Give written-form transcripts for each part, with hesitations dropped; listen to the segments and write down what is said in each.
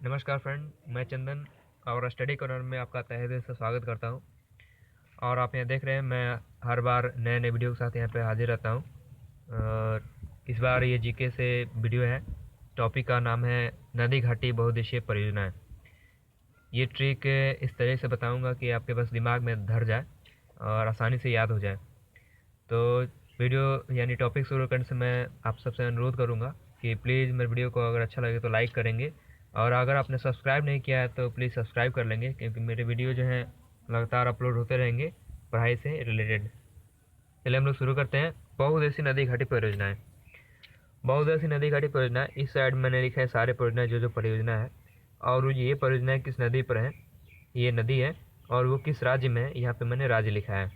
नमस्कार फ्रेंड, मैं चंदन और स्टडी कॉर्नर में आपका तहे दिल से स्वागत करता हूं। और आप यहाँ देख रहे हैं, मैं हर बार नए नए वीडियो के साथ यहाँ पे हाजिर रहता हूं। और इस बार ये जीके से वीडियो है। टॉपिक का नाम है नदी घाटी बहुउद्देशीय परियोजनाएं। ये ट्रिक इस तरह से बताऊंगा कि आपके बस दिमाग में धर जाए और आसानी से याद हो जाए। तो वीडियो यानी टॉपिक शुरू करने से मैं आप सबसे अनुरोध करूंगा कि प्लीज़ मेरे वीडियो को अगर अच्छा लगे तो लाइक करेंगे, और अगर आपने सब्सक्राइब नहीं किया है तो प्लीज़ सब्सक्राइब कर लेंगे, क्योंकि मेरे वीडियो जो हैं लगातार अपलोड होते रहेंगे पढ़ाई से रिलेटेड। चलिए हम लोग शुरू करते हैं। बहुउद्देशीय नदी घाटी परियोजनाएं। बहुउद्देशीय नदी घाटी परियोजना, इस साइड मैंने लिखा है सारे परियोजना जो परियोजना है, और ये परियोजना किस नदी पर है, ये नदी है, और वो किस राज्य में है, यहाँ पे मैंने राज्य लिखा है।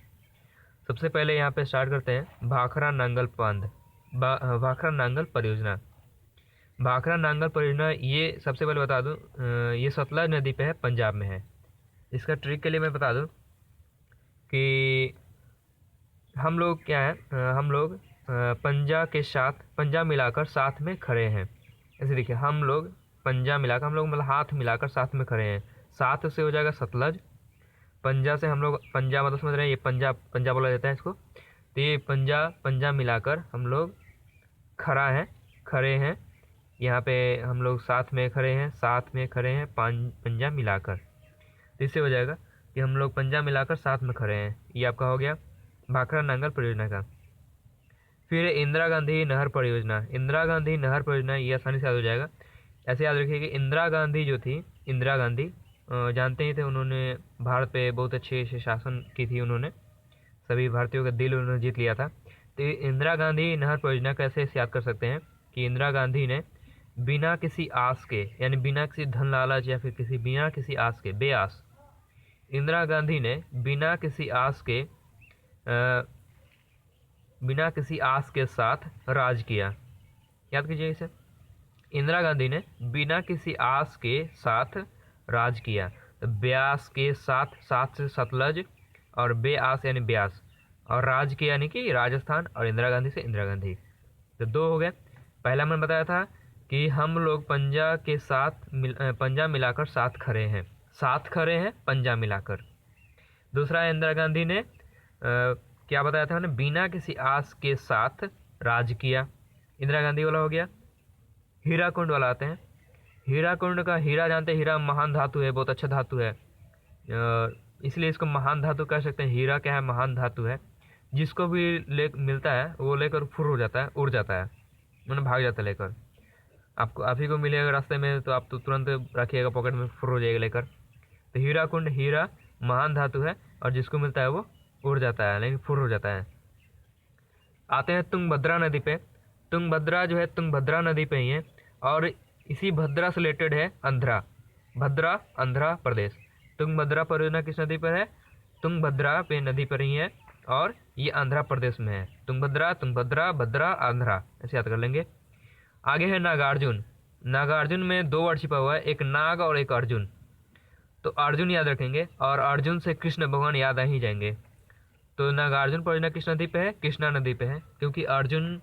सबसे पहले यहाँ पे स्टार्ट करते हैं भाखरा नांगल बांध, भाखरा नांगल परियोजना। भाखरा नांगल परियोजना ये सबसे पहले बता दूं, ये सतलज नदी पे है, पंजाब में है। इसका ट्रिक के लिए मैं बता दूं कि हम लोग क्या है, हम लोग पंजा के साथ पंजा मिलाकर साथ में खड़े हैं। ऐसे देखिए, हम लोग पंजा मिलाकर, हम लोग मतलब हाथ मिलाकर साथ में खड़े हैं। साथ से हो जाएगा सतलज, पंजा से हम लोग, पंजा मतलब समझ रहे हैं, ये पंजा पंजा बोला जाता है इसको। तो ये पंजा पंजा मिलाकर हम लोग खड़ा है, खड़े हैं। यहाँ पे हम लोग साथ में खड़े हैं, साथ में खड़े हैं, पंजा मिलाकर। तो इससे हो जाएगा कि हम लोग पंजा मिलाकर साथ में खड़े हैं। ये आपका हो गया भाखरा नांगल परियोजना का। फिर इंदिरा गांधी नहर परियोजना। इंदिरा गांधी नहर परियोजना, ये आसानी से याद हो जाएगा। ऐसे याद रखिए कि इंदिरा गांधी जो थी, इंदिरा गांधी जानते ही थे, उन्होंने भारत पे बहुत अच्छे से शासन की थी। उन्होंने सभी भारतीयों का दिल उन्होंने जीत लिया था। तो इंदिरा गांधी नहर परियोजना कैसे याद कर सकते हैं कि इंदिरा गांधी ने बिना किसी आस के, यानी बिना किसी धन लालच या फिर बिना किसी आस के, बेआस, इंदिरा गांधी ने बिना किसी आस के बिना किसी आस के साथ राज किया। याद कीजिए इसे। इंदिरा गांधी ने बिना किसी आस के साथ राज किया। तो ब्यास के साथ, साथ से सतलज, और बेआस यानी ब्यास, और राज किया यानी कि राजस्थान, और इंदिरा गांधी से इंदिरा गांधी। तो दो हो गए। पहला मैंने बताया था कि हम लोग पंजा के साथ पंजा मिलाकर साथ खड़े हैं, साथ खड़े हैं पंजा मिलाकर। दूसरा, इंदिरा गांधी ने क्या बताया था मैंने, बिना किसी आस के साथ राज किया। इंदिरा गांधी वाला हो गया। हीराकुंड वाला आते हैं। हीराकुंड का, हीरा जानते हैं, हीरा महान धातु है, बहुत अच्छा धातु है, इसलिए इसको महान धातु कह सकते हैं। हीरा क्या है, महान धातु है। जिसको भी ले मिलता है वो लेकर फुर हो जाता है, उड़ जाता है, मैंने भाग जाता है लेकर। आपको, आप ही को मिलेगा रास्ते में तो आप तो तुरंत रखिएगा पॉकेट में, फुर हो जाएगा लेकर। तो हीराकुंड, हीरा महान धातु है, और जिसको मिलता है वो उड़ जाता है, लेकिन फुर हो जाता है। आते हैं तुंगभद्रा नदी पे। तुंगभद्रा जो है, तुंगभद्रा नदी पे ही है, और इसी भद्रा से रिलेटेड है आंध्रा, भद्रा आंध्र प्रदेश। तुंगभद्रा परियोजना किस नदी पर है, तुंगभद्रा पे नदी पर ही है, और ये आंध्र प्रदेश में है। तुंगभद्रा, तुंगभद्रा, भद्रा, आंध्रा, ऐसे याद कर लेंगे। आगे है नागार्जुन। नागार्जुन में दो वर्ड छिपा हुआ है, एक नाग और एक अर्जुन। तो अर्जुन याद रखेंगे, और अर्जुन से कृष्ण भगवान याद आ ही जाएंगे। तो नागार्जुन परियोजना किस नदी पे है, कृष्णा नदी पे है, क्योंकि अर्जुन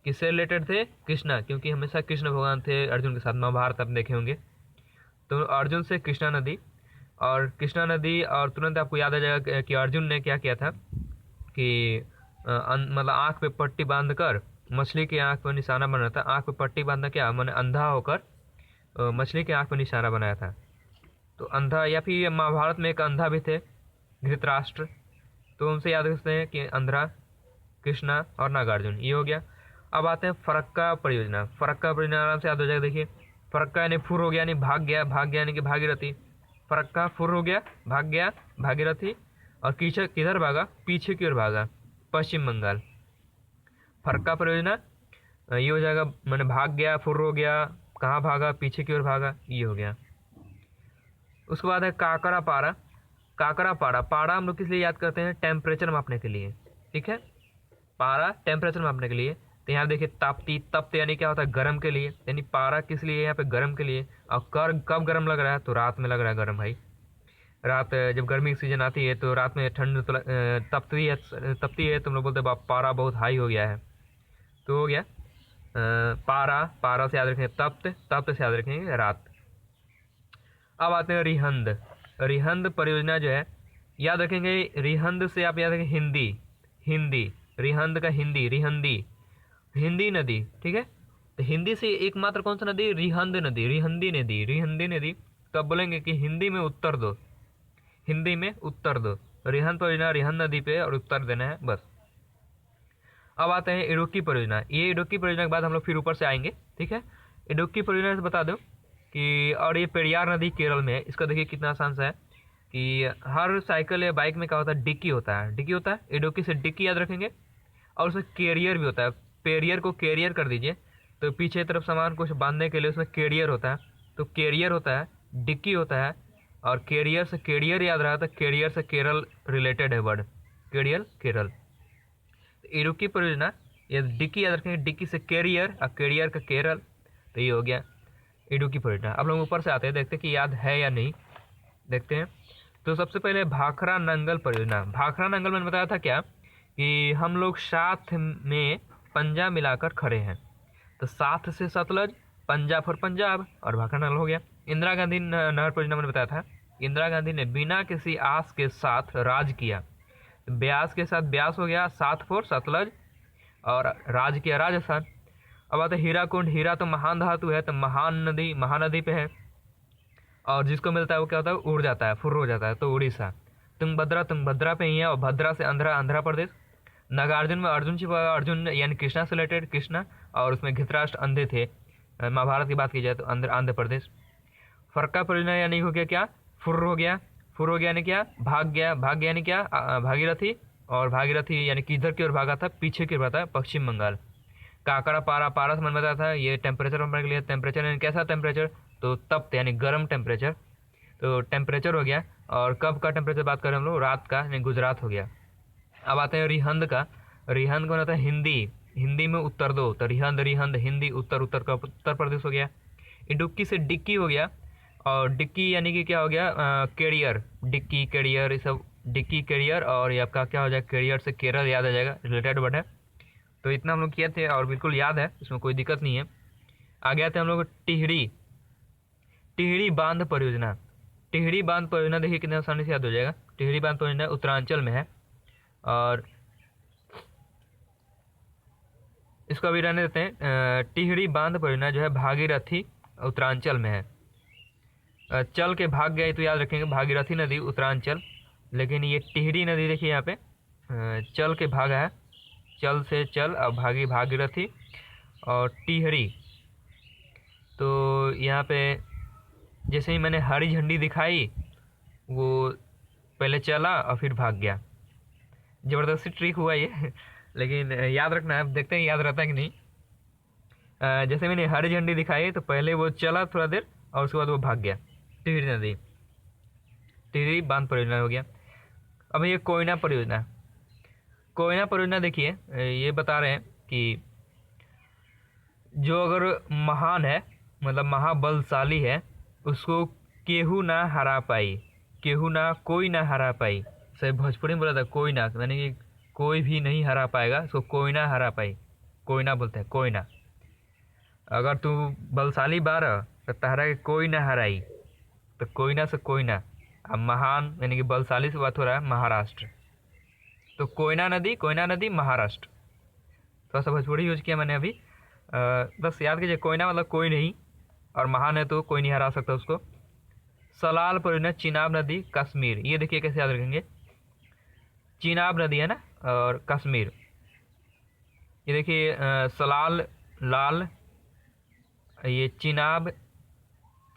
किससे रिलेटेड थे, कृष्णा, क्योंकि हमेशा कृष्ण भगवान थे अर्जुन के साथ, महाभारत आप देखे होंगे। तो अर्जुन से कृष्णा नदी, और कृष्णा नदी, और तुरंत आपको याद आ जाएगा कि अर्जुन ने क्या किया था कि मतलब आँख पे पट्टी बांधकर मछली की आँख पर निशाना बना था। आँख पे पट्टी बांधना क्या मैंने, अंधा होकर मछली की आँख पर निशाना बनाया था। तो अंधा, या फिर महाभारत में एक अंधा भी थे, धृतराष्ट्र, तो उनसे याद रखते हैं कि अंधा, कृष्णा और नागार्जुन, ये हो गया। अब आते हैं फरक्का परियोजना। फरक्का परियोजना आराम से याद हो जाएगा। देखिए, फरक्का यानी फुर हो गया, यानी भाग गया, भाग गया यानी कि भागीरथी। फरक्का फुर हो गया, भाग गया, भागीरथी, और पीछे किधर भागा, पीछे की ओर भागा, पश्चिम बंगाल। फरक्का परियोजना ये हो जाएगा, मैंने भाग गया, फुर हो गया, कहाँ भागा, पीछे की ओर भागा, ये हो गया। उसके बाद है काकरा पारा। काकरा पारा, पारा हम लोग किस लिए याद करते हैं, टेम्परेचर मापने के लिए, ठीक है। पारा टेम्परेचर मापने के लिए। तो यहाँ देखिए ताप्ती, तप्त यानी क्या होता है, गर्म के लिए, यानी पारा किस लिए, यहाँ पे गर्म के लिए। और कब गर्म लग रहा है, तो रात में लग रहा है गर्म भाई। रात जब गर्मी की सीजन आती है तो रात में ठंड तो तपती है, तपती है, तुम लोग बोलते हैं पारा बहुत हाई हो गया है। तो हो गया पारा, पारा से याद रखेंगे तप्त, तप्त से याद रखेंगे रात। अब आते हैं रिहंद। रिहंद परियोजना जो है, याद रखेंगे रिहंद से आप याद रखेंगे हिंदी, हिंदी, रिहंद का हिंदी, रिहंदी, हिंदी नदी, ठीक है। तो हिंदी से एकमात्र कौन सा नदी? रिहंद नदी, रिहंदी नदी, रिहंदी नदी। तो आप बोलेंगे कि हिंदी में उत्तर दो, हिंदी में उत्तर दो। रिहंद परियोजना रिहंद नदी पे और उत्तर देना है बस। अब आते हैं इडुक्की परियोजना। ये इडुक्की परियोजना के बाद हम लोग फिर ऊपर से आएंगे, ठीक है। इडुक्की परियोजना से बता दो कि, और ये पेरियार नदी केरल में है। इसका देखिए कितना आसान सा है कि हर साइकिल या बाइक में क्या होता है? डिक्की होता है, डिक्की होता है। इडुक्की से डिक्की याद रखेंगे। और उसमें कैरियर भी होता है। पेरियर को कैरियर कर दीजिए तो पीछे तरफ सामान कुछ बांधने के लिए उसमें कैरियर होता है। तो कैरियर होता है, डिक्की होता है, और कैरियर से कैरियर याद रहा था, कैरियर से केरल रिलेटेड है वर्ड, कैरियर केरल। इडुक्की परियोजना, ये डिक्की याद रखेंगे, डिक्की से कैरियर और कैरियर का केरल। तो ये हो गया इडुक्की परियोजना। अब लोग ऊपर से आते हैं, देखते हैं कि याद है या नहीं, देखते हैं। तो सबसे पहले भाखड़ा नंगल परियोजना। भाखड़ा नंगल मैंने बताया था क्या कि हम लोग साथ में पंजा मिलाकर खड़े हैं। तो साथ से सतलज, पंजा फॉर पंजाब, और भाखड़ा नंगल हो गया। इंदिरा गांधी नहर परियोजना मैंने बताया था। इंदिरा गांधी ने बिना किसी आस के साथ राज किया। ब्यास के साथ ब्यास हो गया, साथ फॉर सतलज, और राज किया राजस्थान। अब आते हीराकुंड। हीरा तो महान धातु है, तो महान नदी, महानदी पे है, और जिसको मिलता है वो क्या होता है? उड़ जाता है, फुर्र हो जाता है, तो उड़ीसा। तुंगभद्रा पे ही है, और भद्रा से आंध्रा, आंध्र प्रदेश। नागार्जुन में अर्जुन छिपा हुआ, अर्जुन यानी कृष्णा से रिलेटेड, कृष्णा, और उसमें धृतराष्ट्र अंधे थे। महाभारत की बात की जाए तो आंध्र प्रदेश। फरक्का परियोजना यानी हो गया क्या? फुर्र हो गया, फुर्र हो गया यानी क्या? भाग गया, भाग गया यानी क्या? भागीरथी, और भागीरथी यानी किधर की ओर भागा था? पीछे की ओर भागा था, पश्चिम बंगाल। काकड़ा पारा, पारा से मन बताया था, ये टेम्परेचर बनने के लिए, टेम्परेचर यानी कैसा टेम्परेचर? तो तप्त यानी गर्म टेम्परेचर, तो टेम्परेचर हो गया। और कब का टेम्परेचर बात करें हम लोग? रात का, यानी गुजरात हो गया। अब आते हैं रिहंद का। रिहंद कौन होता है? हिंदी, हिंदी में उत्तर दो, तो रिहंद, रिहंद, हिंदी, उत्तर, उत्तर का उत्तर प्रदेश हो गया। इडुक्की से डिक्की हो गया, और डिक्की यानी कि क्या हो गया? कैरियर, डिक्की, कैरियर, ये सब डिक्की, कैरियर, और ये आपका क्या हो जाएगा? कैरियर से केरल याद आ जाएगा, रिलेटेड वर्ड है। तो इतना हम लोग किए थे और बिल्कुल याद है, इसमें कोई दिक्कत नहीं है। आगे आते हैं हम लोग टिहरी। टिहरी बांध परियोजना। टिहरी बांध परियोजना देखिए कितने आसानी से याद हो जाएगा। टिहरी बांध परियोजना उत्तरांचल में है, और इसको अभी रहने देते हैं। टिहरी बांध परियोजना जो है भागीरथी उत्तरांचल में है। चल के भाग गए तो याद रखेंगे भागीरथी नदी उत्तरांचल, लेकिन ये टिहरी नदी देखिए यहाँ पे चल के भागा है, चल से चल, अब भागी भागीरथी, और टिहरी। तो यहाँ पे जैसे ही मैंने हरी झंडी दिखाई, वो पहले चला और फिर भाग गया। ज़बरदस्ती ट्रिक हुआ ये लेकिन याद रखना है, अब देखते हैं याद रहता है कि नहीं। जैसे मैंने हरी झंडी दिखाई तो पहले वो चला थोड़ा देर, और उसके बाद वो भाग गया। टिहरी नदी, टिहरी बांध परियोजना हो गया। अब ये कोयना परियोजना। कोयना परियोजना देखिए, ये बता रहे हैं कि जो अगर महान है, मतलब महाबलशाली है, उसको केहू ना हरा पाई, केहू ना, कोई ना हरा पाई। सही भोजपुरी में बोला था, कोई ना, यानी कि कोई भी नहीं हरा पाएगा, इसको कोई ना हरा पाई, कोयना बोलते हैं, कोयना। अगर तू बलशाली बारह तो तहरा के कोई ना हराई, तो कोयना से कोयना। अब महान यानी कि बलशाली से बात हो रहा है, महाराष्ट्र। तो कोयना नदी महाराष्ट्र। थोड़ा सा भोजपुरी यूज किया मैंने अभी, बस याद कीजिए, कोयना मतलब कोई नहीं, और महान है तो कोई नहीं हरा सकता उसको। सलाल परियोजना चिनाब नदी कश्मीर। ये देखिए कैसे याद रखेंगे, चिनाब नदी है ना, और कश्मीर। ये देखिए सलाल, लाल, ये चिनाब,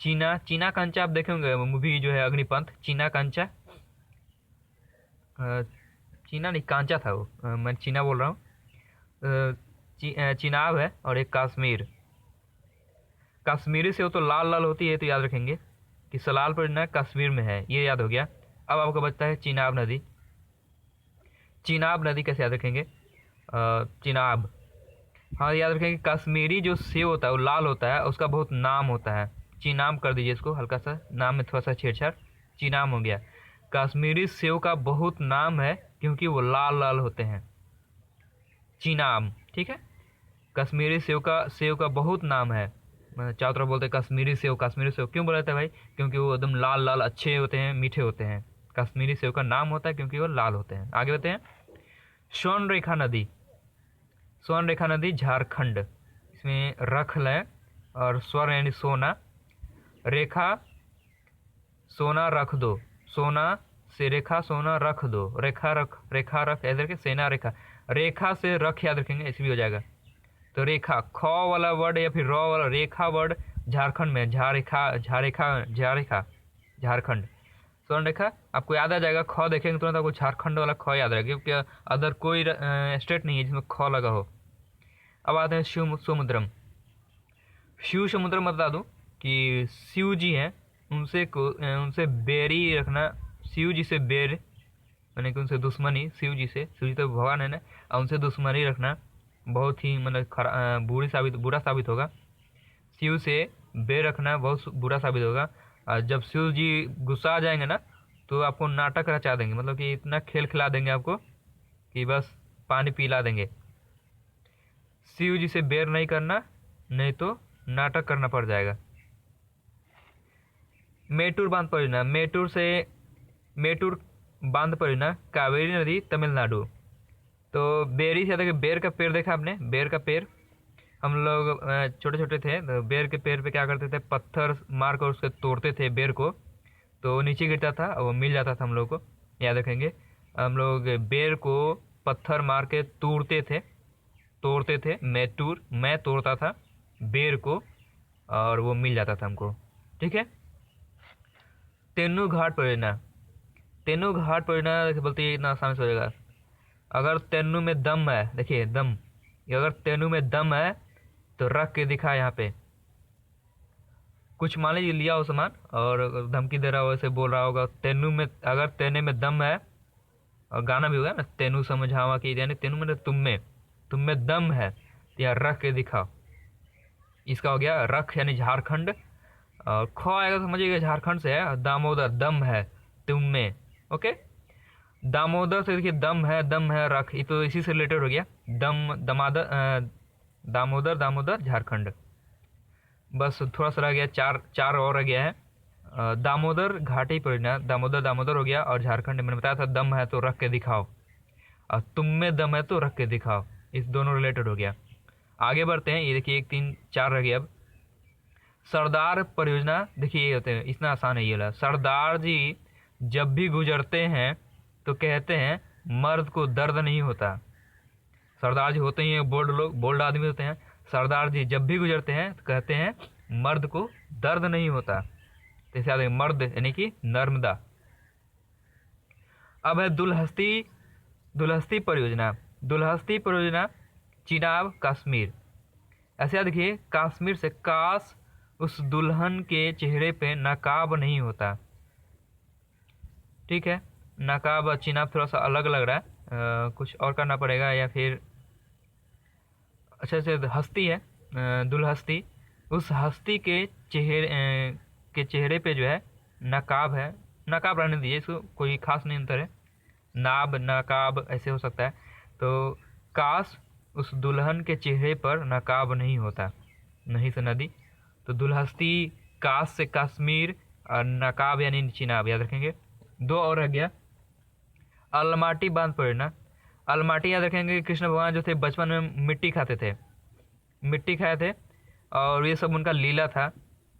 चीना, चीना कंचा आप देखे होंगे मूवी जो है अग्निपंथ, चीना कंचा, चीना नहीं कांचा था वो, मैं चीना बोल रहा हूँ। चिनाब है, और एक कश्मीर। कश्मीरी से हो तो लाल लाल होती है, तो याद रखेंगे कि सलाल परियोजना कश्मीर में है, ये याद हो गया। अब आपको बचता है चिनाब नदी। चिनाब नदी कैसे याद रखेंगे? चिनाब, हाँ याद रखेंगे, कश्मीरी जो सेव होता है वो लाल होता है, उसका बहुत नाम होता है। चिनाब कर दीजिए इसको, हल्का सा नाम में थोड़ा सा छेड़छाड़, चिनाब हो गया। कश्मीरी सेव का बहुत नाम है क्योंकि वो लाल लाल होते हैं, चिनाब, ठीक है। कश्मीरी सेव का बहुत नाम है, चारों तरफ बोलते हैं कश्मीरी सेव, कश्मीरी सेव क्यों बोला जाता है भाई? क्योंकि वो एकदम लाल लाल अच्छे होते हैं, मीठे होते हैं। कश्मीरी सेव का नाम होता है क्योंकि वो लाल होते हैं। आगे बढ़ते हैं। स्वर्ण रेखा नदी, स्वर्ण रेखा नदी झारखंड, इसमें रख है और स्वर्ण यानी सोना, रेखा सोना रख दो, सोना से रेखा सोना रख दो, रेखा रख याद रखें, सेना रेखा, रेखा से रख याद रखेंगे, ऐसे भी हो जाएगा। तो रेखा ख वाला वर्ड या फिर र वाला रेखा वर्ड झारखंड में, झारेखा झारखंड। स्वर्ण रेखा आपको याद आ जाएगा, ख देखेंगे तुरंत आपको झारखंड वाला ख याद रहेगा, क्योंकि अदर कोई स्टेट नहीं है जिसमें ख लगा हो। अब आते हैं शिव समुद्रम। शिव समुद्रम बता दूं कि शिव जी हैं, उनसे बेरी रखना, शिव जी से बेर यानी कि उनसे दुश्मनी, शिव जी तो भगवान है ना, और उनसे दुश्मनी रखना बहुत ही मतलब बुरा साबित होगा। शिव से बेर रखना बहुत बुरा साबित होगा। और जब शिव जी गुस्सा आ जाएंगे ना तो आपको नाटक रचा देंगे, मतलब कि इतना खेल खिला देंगे आपको कि बस पानी पिला देंगे। शिव जी से बेर नहीं करना, नहीं तो नाटक करना पड़ जाएगा। मेटूर बांध परियोजना, मेटूर बांध परियोजना कावेरी नदी तमिलनाडु। तो बेरी से कि बेर का पेड़ देखा आपने, बेर का पेड़, हम लोग छोटे छोटे थे तो बेर के पेड़ पे क्या करते थे, पत्थर मार कर उसके तोड़ते थे बेर को, तो वो नीचे गिरता था और वो मिल जाता था हम लोग को, याद रखेंगे। हम लोग बेर को पत्थर मार के तोड़ते थे, मैं तोड़ता था बेर को और वो मिल जाता था हमको, ठीक है। तेनू घाट परियोजना, तेनू घाट परियोजना बोलते ही इतना आसान से हो जाएगा। अगर तेनू में दम है, देखिए दम, अगर तेनू में दम है तो रख के दिखा यहाँ पे। कुछ मान लीजिए लिया हो सामान और धमकी दे रहा हो, ऐसे बोल रहा होगा तेनू में, अगर तेने में दम है, और गाना भी होगा ना, तेनू समझावा की, यानी तेनू में तुम में दम है तो यहाँ रख के दिखाओ। इसका हो गया रख यानी झारखंड। और ख आएगा समझिएगा झारखंड से है, दामोदर दम है तुम में, ओके। दामोदर से देखिए दम है रख, ये तो इसी से रिलेटेड हो गया, दामोदर झारखंड। बस थोड़ा सा रह गया, चार और रह गया है। दामोदर घाटी परियोजना, दामोदर हो गया, और झारखंड मैंने बताया था दम है तो रख के दिखाओ, और तुम में दम है तो रख के दिखाओ, इस दोनों रिलेटेड हो गया। आगे बढ़ते हैं, ये देखिए 1 3 4 रह गया। अब सरदार परियोजना, देखिए ये होते हैं, इतना आसान है ये वाला। सरदार जी जब भी गुजरते हैं तो कहते हैं मर्द को दर्द नहीं होता। सरदार जी होते ही बोल्ड आदमी होते हैं। सरदार जी जब भी गुजरते हैं तो कहते हैं मर्द को दर्द नहीं होता। तो इसे याद है, मर्द यानी कि नर्मदा। अब है दुलहस्ती परियोजना चिनाब कश्मीर। ऐसे याद देखिए, कश्मीर से काश उस दुल्हन के चेहरे पे नकाब नहीं होता, ठीक है। नकाब चिनाब थोड़ा सा अलग लग रहा है, कुछ और करना पड़ेगा, या फिर अच्छा से हस्ती है, दुलहस्ती, उस हस्ती के चेहरे पे जो है नकाब है, नकाब रहने दीजिए इसको, कोई खास नहीं अंतर है, नाब नकाब ऐसे हो सकता है। तो काश उस दुल्हन के चेहरे पर नकाब नहीं होता, नहीं से नदी, तो दुलहस्ती, काश से कश्मीर, और नकाब यानी चिनाब, याद रखेंगे। 2 और रह गया। अलमाटी बांध परियोजना, अलमाटी याद रखेंगे, कृष्ण भगवान जो थे बचपन में मिट्टी खाए थे, और ये सब उनका लीला था,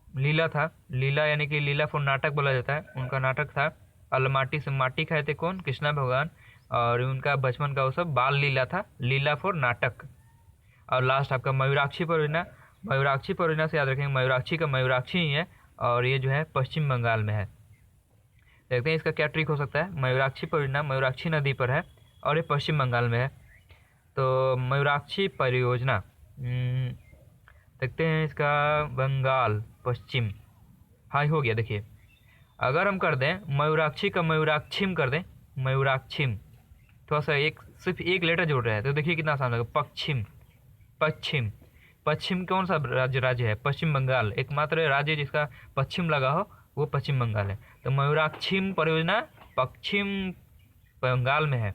लीला यानी कि लीला फॉर नाटक बोला जाता है, उनका नाटक था। अलमाटी से माटी खाए थे कौन, कृष्णा भगवान, और उनका बचपन का वो सब बाल लीला था, लीला फॉर नाटक। और लास्ट आपका मयूराक्षी परियोजना से याद रखेंगे, मयूराक्षी का मयूराक्षी ही है, और ये जो है पश्चिम बंगाल में है। देखते हैं इसका क्या ट्रिक हो सकता है। मयूराक्षी परियोजना मयूराक्षी नदी पर है और ये पश्चिम बंगाल में है। तो मयूराक्षी परियोजना देखते हैं इसका, बंगाल पश्चिम, हाँ हो गया। देखिए अगर हम कर दें मयूराक्षी का मयूराक्षिम कर दें, मयूराक्षिम, थोड़ा सा सिर्फ एक लेटर जोड़ रहा है, तो देखिए कितना आसान लगेगा। पश्चिम कौन सा राज्य है, पश्चिम बंगाल, एकमात्र राज्य जिसका पश्चिम लगा हो वो पश्चिम बंगाल है। तो मयूराक्षिम परियोजना पश्चिम बंगाल में है।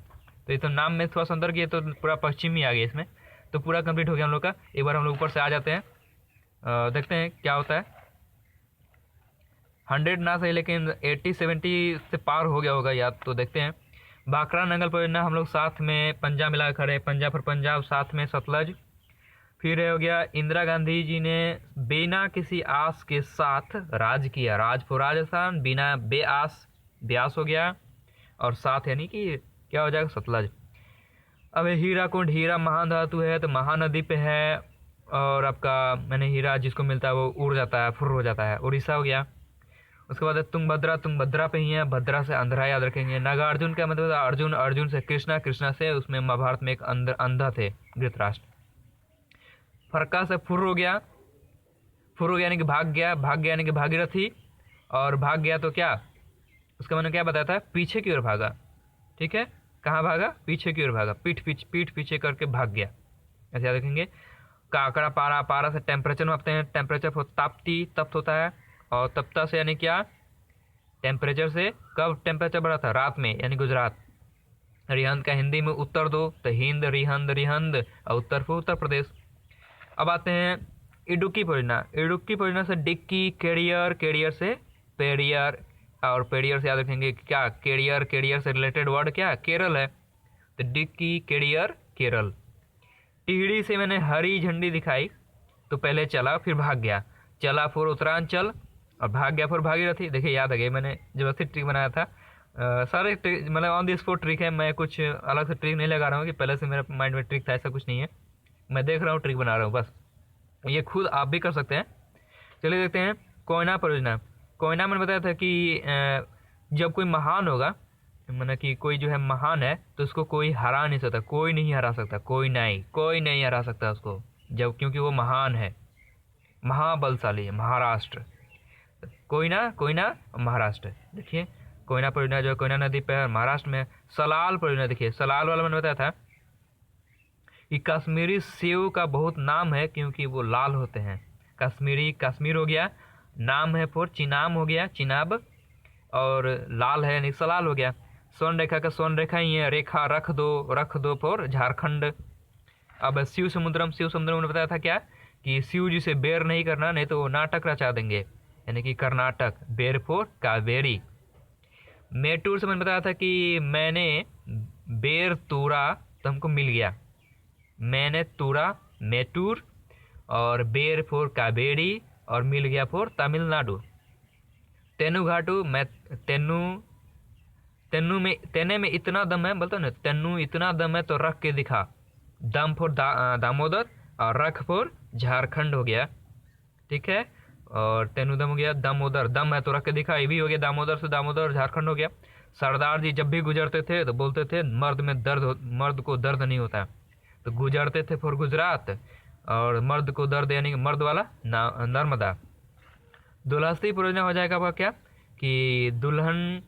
तो ये तो नाम में थोड़ा सा अंदर किया तो पूरा पश्चिम ही आ गया इसमें। तो पूरा कंप्लीट हो गया हम लोग का। एक बार हम लोग ऊपर से आ जाते हैं, देखते हैं क्या होता है। 100 ना सही लेकिन 80-70 से पार हो गया होगा याद, तो देखते हैं। भाखड़ा नंगल परियोजना हम लोग साथ में पंजाब मिला के खड़े, पंजाब पर पंजाब, साथ में सतलज। फिर हो गया इंदिरा गांधी जी ने बिना किसी आस के साथ राज किया, राज फॉर राजस्थान, बिना बेआस ब्यास हो गया, और साथ यानी कि क्या हो जाएगा, सतलज। अब हीरा कुंड, हीरा महान धातु है तो महानदी पे है, और आपका मैंने हीरा जिसको मिलता है वो उड़ जाता है, फुर हो जाता है, उड़ीसा हो गया। उसके बाद तुंगभद्रा, तुंगभद्रा पे ही है, भद्रा से अंधरा याद रखेंगे। नागार्जुन का मतलब अर्जुन, अर्जुन से कृष्णा, कृष्णा से उसमें महाभारत में एक अंधा थे धृतराष्ट्र। फरका से फुर हो गया, फुर हो गया यानी कि भाग गया, भाग गया यानी कि भागीरथी, और भाग गया तो क्या, उसका मैंने क्या बताया था, पीछे की ओर भागा। ठीक है, कहाँ भागा, पीछे की ओर भागा, पीठ पीछे करके भाग गया, ऐसे याद रखेंगे। काकड़ा, पारा, पारा से टेम्परेचर मापते हैं, टेम्परेचर ताप्ती, तप्त होता है, और तप्ता से यानी क्या, टेम्परेचर से कब टेम्परेचर बढ़ा था, रात में, यानी गुजरात। रिहंद का हिंदी में उत्तर दो तो हिंद, रिहंद, रिहंद, और उत्तर पर उत्तर प्रदेश। अब आते हैं इडुक्की परियोजना, इडुक्की परियोजना से डिक्की, केरियर, केरियर से पेरियर, और पेरियर से याद रखेंगे क्या, केरियर, केरियर से रिलेटेड वर्ड क्या, केरल है, तो डिक्की, केरियर, केरल। टिहड़ी से मैंने हरी झंडी दिखाई तो पहले चला फिर भाग गया, चला फिर उत्तरांचल और भाग गया फिर भागीरथी। देखिए याद आ गई, मैंने जबरदस्ती ट्रिक बनाया था। सारे ट्रिक मतलब ऑन द स्पॉट ट्रिक है, मैं कुछ अलग से ट्रिक नहीं लगा रहा हूँ कि पहले से मेरे माइंड में ट्रिक था, ऐसा कुछ नहीं है, मैं देख रहा हूँ ट्रिक बना रहा हूँ बस। ये खुद आप भी कर सकते हैं। चलिए देखते हैं कोयना परियोजना। कोयना मैंने बताया था कि जब कोई महान होगा, मतलब कि कोई जो है महान है तो उसको कोई हरा नहीं सकता, कोई नहीं हरा सकता, कोई नहीं हरा सकता उसको, जब क्योंकि वो महान है, महाबलशाली है। महाराष्ट्र, कोयना, कोयना महाराष्ट्र। देखिए कोयना परियोजना जो है कोयना नदी पे है, महाराष्ट्र में। सलाल परियोजना, देखिए सलाल वाला मैंने बताया था कि कश्मीरी सेव का बहुत नाम है क्योंकि वो लाल होते हैं। कश्मीरी, कश्मीर हो गया, नाम है फॉर चिनाब हो गया, चिनाब, और लाल है यानी सलाल हो गया। स्वर्ण रेखा का स्वर्ण रेखा ही है, रेखा रख दो फॉर झारखंड। अब शिव समुद्रम, शिव समुद्रम ने बताया था क्या कि शिव जी से बेर नहीं करना, नहीं तो वो नाटक रचा देंगे, यानी कि कर्नाटक, बेर फॉर कावेरी। मेटूर से मैंने बताया था कि मैंने बेर तोड़ा तो हमको मिल गया, मैंने तोड़ा मेटूर, और बेर फॉर कावेरी, और मिल गया फॉर तमिलनाडु। तेनुघाटू, मैं तेन्नू में, तेने में इतना दम है, बोलता ना तेन्नू इतना दम है तो रख के दिखा, दम फॉर दामोदर, और रख फॉर झारखंड हो गया। ठीक है, और तेनू दम हो गया, दामोदर, दम है तो रख के दिखा, ये भी हो गया, दामोदर से दामोदर, झारखंड हो गया। सरदार जी जब भी गुजरते थे तो बोलते थे मर्द में दर्द, मर्द को दर्द नहीं होता, तो गुजरते थे फॉर गुजरात, और मर्द को दर्द यानी कि मर्द वाला नर्मदा। दुल्हस्ती परियोजना हो जाएगा आपका क्या कि दुल्हन,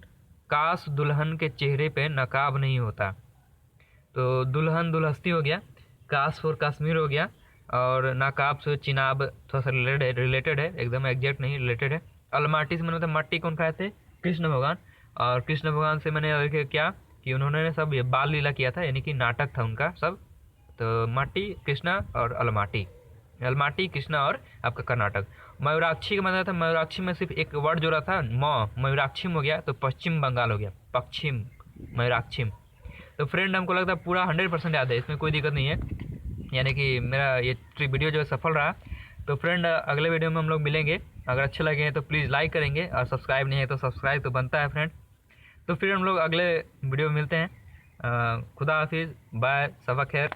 काश दुल्हन के चेहरे पे नकाब नहीं होता, तो दुल्हन दुल्हस्ती हो गया, काश फॉर कश्मीर हो गया, और नकाब से चिनाब थोड़ा सा रिलेटेड है, एकदम एग्जैक्ट नहीं, रिलेटेड है। अलमाटी से मैंने मतलब मट्टी कौन खाए थे, कृष्ण भगवान, और कृष्ण भगवान से मैंने देखिए क्या कि उन्होंने सब ये बाल लीला किया था, यानी कि नाटक था उनका सब, तो मट्टी, कृष्णा और अलमाटी, अलमाटी, कृष्णा और आपका कर्नाटक। मयूराक्षी का मतलब था, मयूराक्षी में सिर्फ एक वर्ड जोड़ा था, मयूराक्षी हो गया तो पश्चिम बंगाल हो गया, पश्चिम मयूराक्षी। तो फ्रेंड हमको लगता है पूरा 100% याद है, इसमें कोई दिक्कत नहीं है, यानी कि मेरा ये वीडियो जो है सफल रहा। तो फ्रेंड अगले वीडियो में हम लोग मिलेंगे, अगर अच्छे लगे तो प्लीज़ लाइक करेंगे, और सब्सक्राइब नहीं है तो सब्सक्राइब तो बनता है फ्रेंड। तो फिर हम लोग अगले वीडियो में मिलते हैं। खुदा हाफिज़, बाय, सबा खैर।